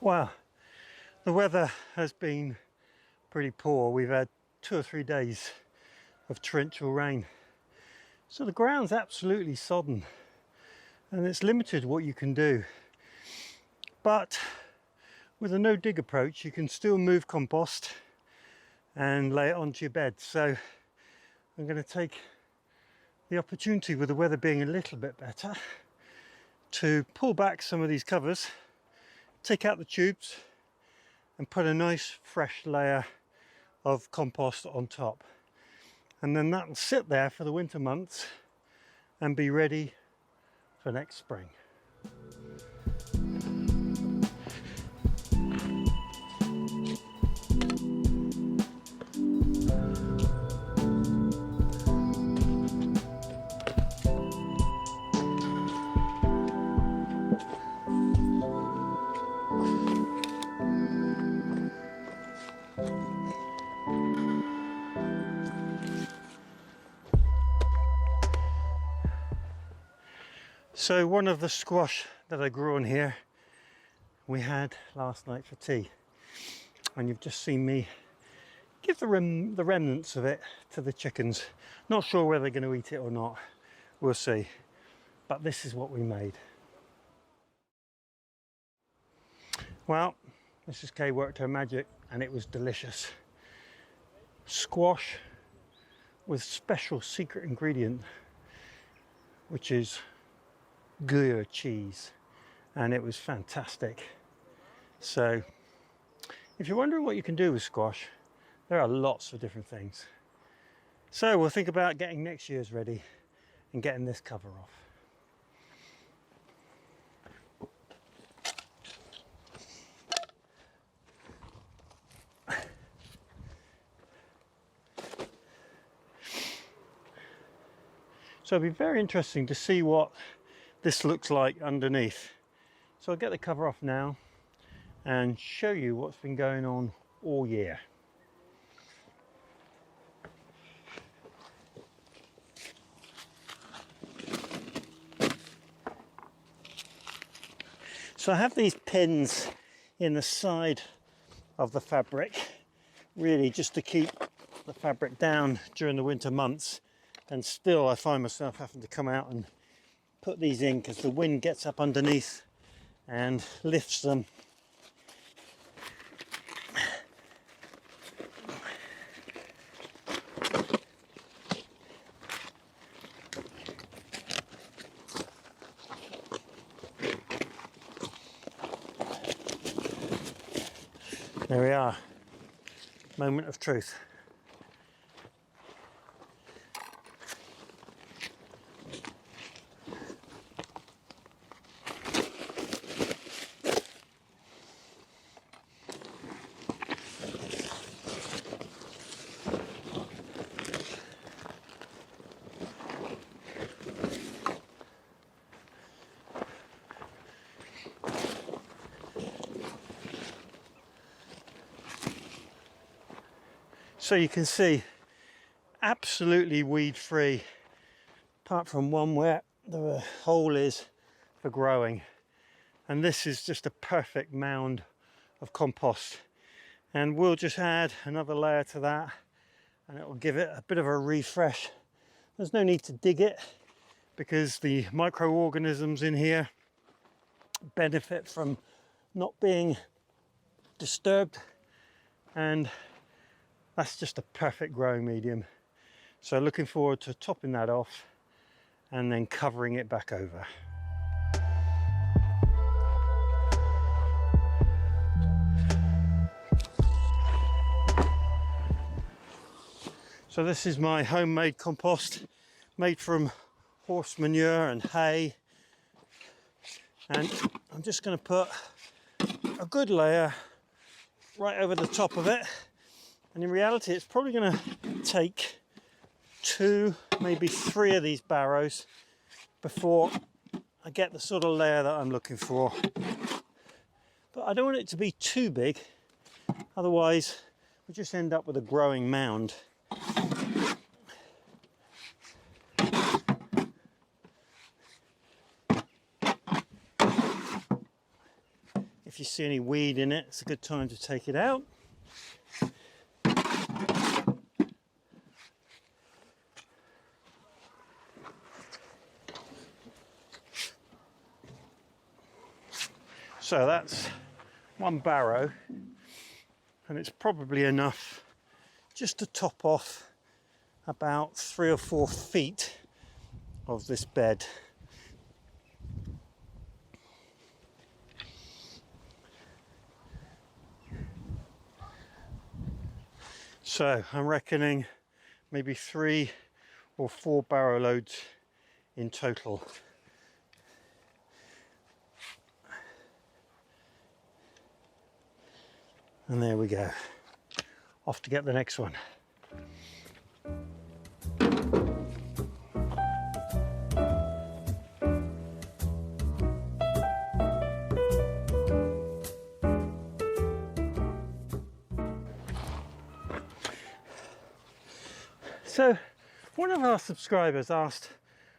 Well, the weather has been pretty poor. We've had 2 or 3 days of torrential rain. So the ground's absolutely sodden and it's limited what you can do. But with a no-dig approach, you can still move compost and lay it onto your bed. So I'm going to take the opportunity, with the weather being a little bit better, to pull back some of these covers, take out the tubes and put a nice fresh layer of compost on top. And then that will sit there for the winter months and be ready for next spring. So one of the squash that I grew on here, we had last night for tea. And you've just seen me give the remnants of it to the chickens. Not sure whether they're going to eat it or not. We'll see. But this is what we made. Well, Mrs. K worked her magic and it was delicious. Squash with special secret ingredient, which is Gruyere cheese, and it was fantastic. So if you're wondering what you can do with squash, there are lots of different things. So we'll think about getting next year's ready and getting this cover off. So it'll be very interesting to see what this looks like underneath. So I'll get the cover off now and show you what's been going on all year. So I have these pins in the side of the fabric, really just to keep the fabric down during the winter months, and still I find myself having to come out and put these in because the wind gets up underneath and lifts them. There we are, moment of truth. So you can see, absolutely weed free, apart from one where the hole is for growing. And this is just a perfect mound of compost. And we'll just add another layer to that and it will give it a bit of a refresh. There's no need to dig it because the microorganisms in here benefit from not being disturbed, and that's just a perfect growing medium. So looking forward to topping that off and then covering it back over. So this is my homemade compost made from horse manure and hay. And I'm just going to put a good layer right over the top of it. And in reality, it's probably going to take 2, maybe 3 of these barrows before I get the sort of layer that I'm looking for. But I don't want it to be too big, otherwise we just end up with a growing mound. If if you see any weed in it, it's a good time to take it out. So that's one barrow, and it's probably enough just to top off about 3 or 4 feet of this bed. So I'm reckoning maybe 3 or 4 barrow loads in total. And there we go. Off to get the next one. So, one of our subscribers asked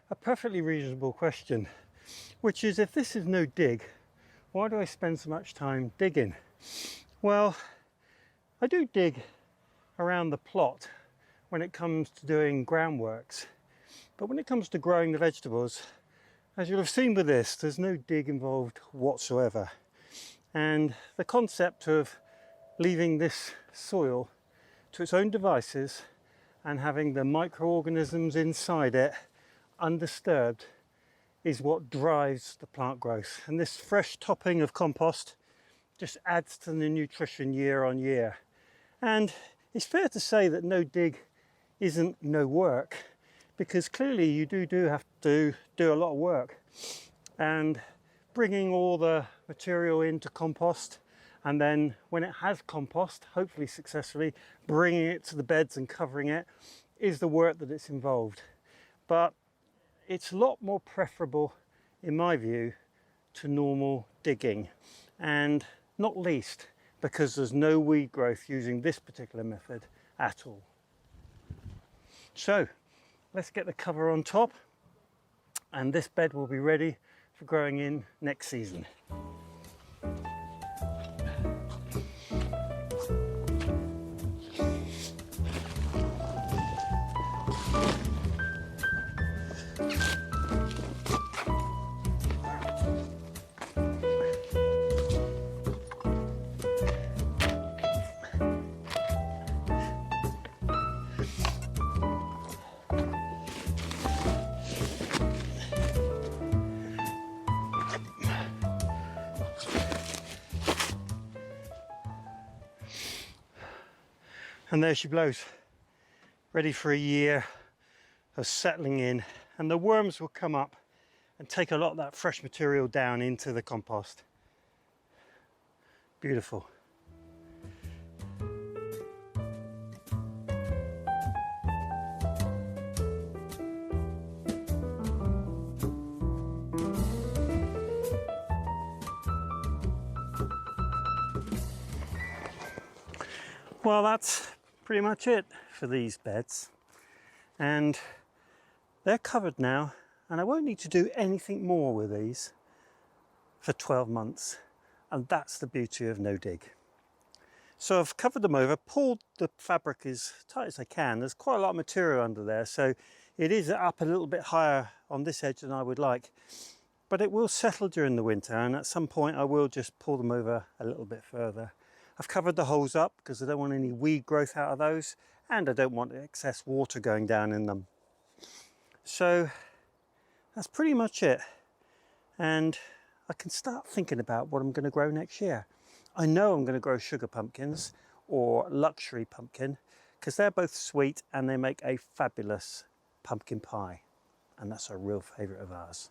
a perfectly reasonable question, which is, if this is no dig, why do I spend so much time digging? Well, I do dig around the plot when it comes to doing groundworks, but when it comes to growing the vegetables, as you'll have seen with this, there's no dig involved whatsoever. And the concept of leaving this soil to its own devices and having the microorganisms inside it undisturbed is what drives the plant growth. And this fresh topping of compost just adds to the nutrition year on year. And it's fair to say that no dig isn't no work, because clearly you do have to do a lot of work. And bringing all the material into compost, and then when it has compost, hopefully successfully, bringing it to the beds and covering it, is the work that it's involved. But it's a lot more preferable, in my view, to normal digging, and not least because there's no weed growth using this particular method at all. So let's get the cover on top, and this bed will be ready for growing in next season. And there she blows, ready for a year of settling in, and the worms will come up and take a lot of that fresh material down into the compost. Beautiful. Well, that's pretty much it for these beds, and they're covered now, and I won't need to do anything more with these for 12 months, and that's the beauty of no dig. So I've covered them over, pulled the fabric as tight as I can. There's quite a lot of material under there, so it is up a little bit higher on this edge than I would like, but it will settle during the winter, and at some point I will just pull them over a little bit further. I've covered the holes up because I don't want any weed growth out of those, and I don't want excess water going down in them. So that's pretty much it, and I can start thinking about what I'm going to grow next year. I know I'm going to grow sugar pumpkins or luxury pumpkin because they're both sweet and they make a fabulous pumpkin pie, and that's a real favourite of ours.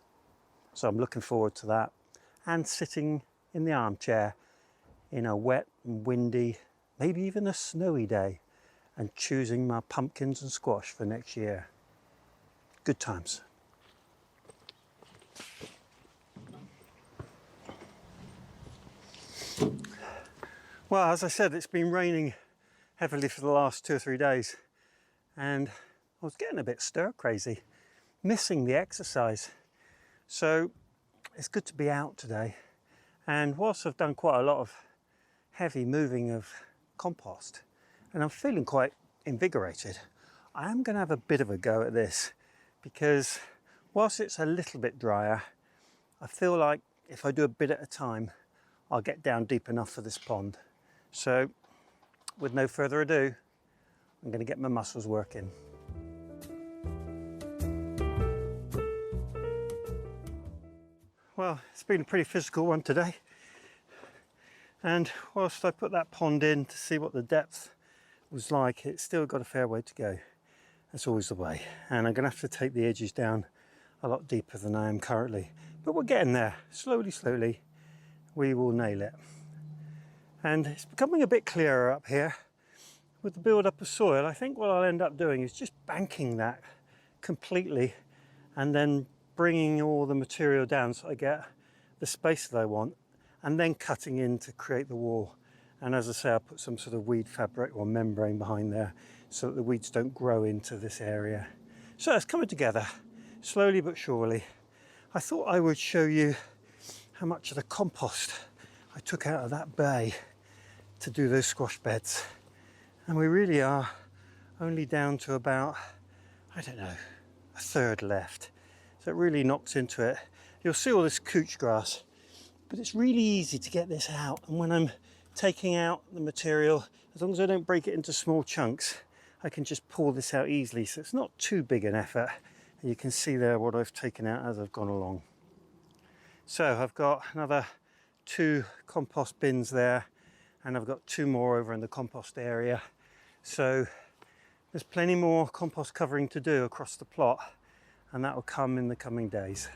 So I'm looking forward to that, and sitting in the armchair in a wet and windy, maybe even a snowy day, and choosing my pumpkins and squash for next year. Good times. Well, as I said, it's been raining heavily for the last 2 or 3 days, and I was getting a bit stir crazy, missing the exercise. So it's good to be out today And whilst I've done quite a lot of heavy moving of compost and I'm feeling quite invigorated, I am going to have a bit of a go at this, because whilst it's a little bit drier, I feel like if I do a bit at a time, I'll get down deep enough for this pond. So with no further ado, I'm going to get my muscles working. Well, it's been a pretty physical one today, and whilst I put that pond in to see what the depth was like, it's still got a fair way to go. That's always the way, and I'm going to have to take the edges down a lot deeper than I am currently, but we're getting there. Slowly we will nail it. And it's becoming a bit clearer up here with the build up of soil. I think what I'll end up doing is just banking that completely and then bringing all the material down so I get the space that I want, and then cutting in to create the wall. And as I say, I'll put some sort of weed fabric or membrane behind there so that the weeds don't grow into this area. So it's coming together slowly but surely. I thought I would show you how much of the compost I took out of that bay to do those squash beds. And we really are only down to about, I don't know, a third left. So it really knocks into it. You'll see all this couch grass, but it's really easy to get this out. And when I'm taking out the material, as long as I don't break it into small chunks, I can just pull this out easily. So it's not too big an effort. And you can see there what I've taken out as I've gone along. So I've got another 2 compost bins there, and I've got 2 more over in the compost area. So there's plenty more compost covering to do across the plot, and that will come in the coming days.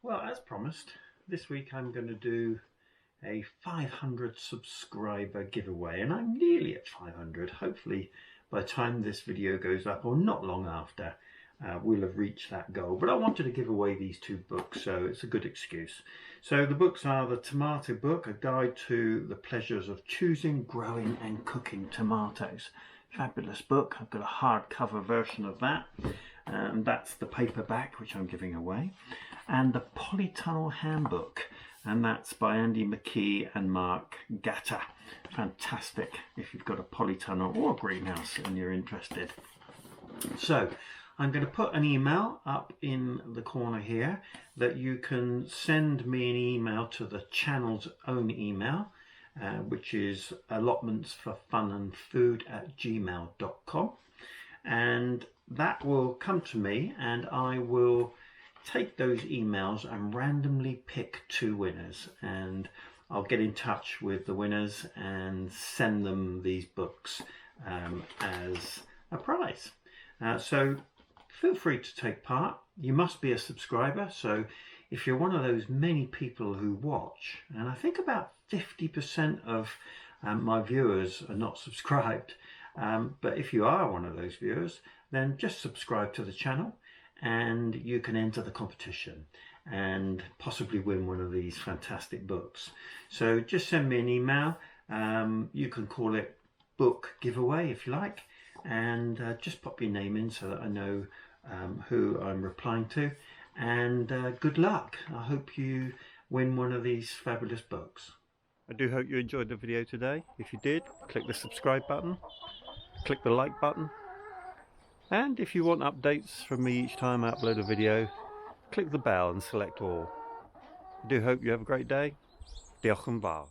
Well, as promised, this week I'm going to do a 500 subscriber giveaway, and I'm nearly at 500. Hopefully by the time this video goes up, or not long after, we'll have reached that goal. But I wanted to give away these 2 books, so it's a good excuse. So the books are the Tomato Book, a guide to the pleasures of choosing, growing and cooking tomatoes. Fabulous book. I've got a hardcover version of that. That's the paperback, which I'm giving away. And the Polytunnel Handbook, and that's by Andy McKee and Mark Gatta. Fantastic if you've got a polytunnel or a greenhouse and you're interested. So I'm going to put an email up in the corner here that you can send me an email to the channel's own email, which is allotmentsforfunandfood@gmail.com, and that will come to me, and I will take those emails and randomly pick 2 winners, and I'll get in touch with the winners and send them these books as a prize. So feel free to take part. You must be a subscriber, so if you're one of those many people who watch, and I think about 50% of my viewers are not subscribed, but if you are one of those viewers, then just subscribe to the channel and you can enter the competition and possibly win one of these fantastic books. So just send me an email. You can call it book giveaway if you like, and just pop your name in so that I know who I'm replying to, and good luck. I hope you win one of these fabulous books. I do hope you enjoyed the video today. If you did, click the subscribe button, click the like button, and if you want updates from me each time I upload a video, click the bell and select all. I do hope you have a great day. Diolch yn fawr.